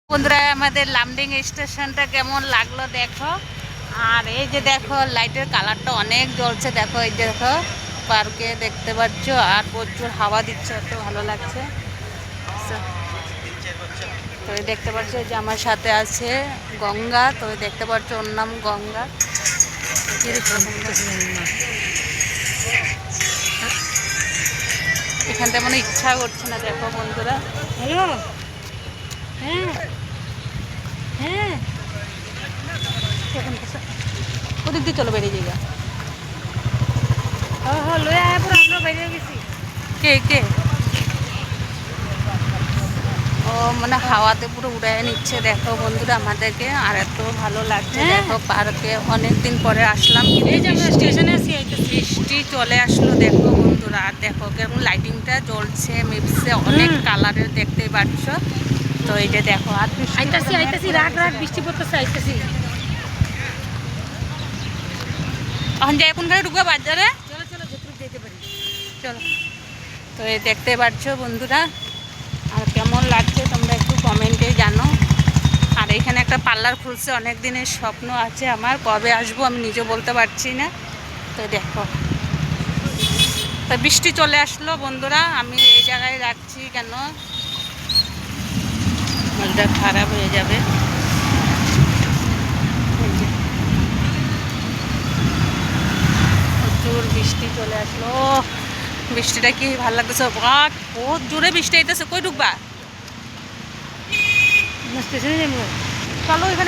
বন্ধুরা আমাদের লামডিং স্টেশনটা কেমন লাগলো দেখো। আর এই যে দেখো লাইটের কালারটা অনেক জ্বলছে, দেখো এই যে দেখো পার্কে দেখতে পাচ্ছ, আর প্রচুর হাওয়া দিচ্ছে, এত ভালো লাগছে। তো দেখতে পাচ্ছ যে আমার সাথে আছে গঙ্গা, তো দেখতে পাচ্ছ ওর নাম গঙ্গা। এখান তেমন ইচ্ছা করছে না, দেখো বন্ধুরা। হ্যালো, হ্যাঁ হ্যাঁ, ওদিক দিয়ে চলো, বেরিয়ে যাই। লয়ে আয়া পুরো আমরা বেরিয়ে গেছি। কে কে? ও মানে হাওয়াতে পুরো উড়ায় নিচ্ছে, দেখো বন্ধুরা আমাদেরকে। আর এত ভালো লাগছে দেখো পার্কে, অনেক দিন পরে আসলাম, কিন্তু স্টেশনে বৃষ্টি চলে আসলো দেখো বন্ধুরা। আর দেখো কেমন লাইটিংটা জ্বলছে, মিপসে অনেক কালারের, দেখতেই পাচ্ছ। তো এই যে দেখো, আর আইতাছি রাগ বৃষ্টি পড়তেছে, আইতাছি। এখন যাই কোনখানে ঢুকবো বাজারে, চলো যতটুকু যেতে পারি চলো। তো এই দেখতে পাচ্ছ বন্ধুরা, আর কেমন লাগছে তোমরা একটু কমেন্টে জানো। আর এখানে একটা পার্লার খুলছে, অনেক দিনের স্বপ্ন আছে আমার, কবে আসবো আমি নিজে বলতে পারছি না। তো দেখো, তো বৃষ্টি চলে আসলো বন্ধুরা, আমি এই জায়গায় রাখছি কেন, মনটা খারাপ হয়ে যাবে। প্রচুর বৃষ্টি চলে আসলো, বৃষ্টিটা কি ভালো লাগতেছে, বহুত জোরে বৃষ্টি আইতেছে। কই ঢুকবা? স্টেশনে যাবো। চলো এখানে।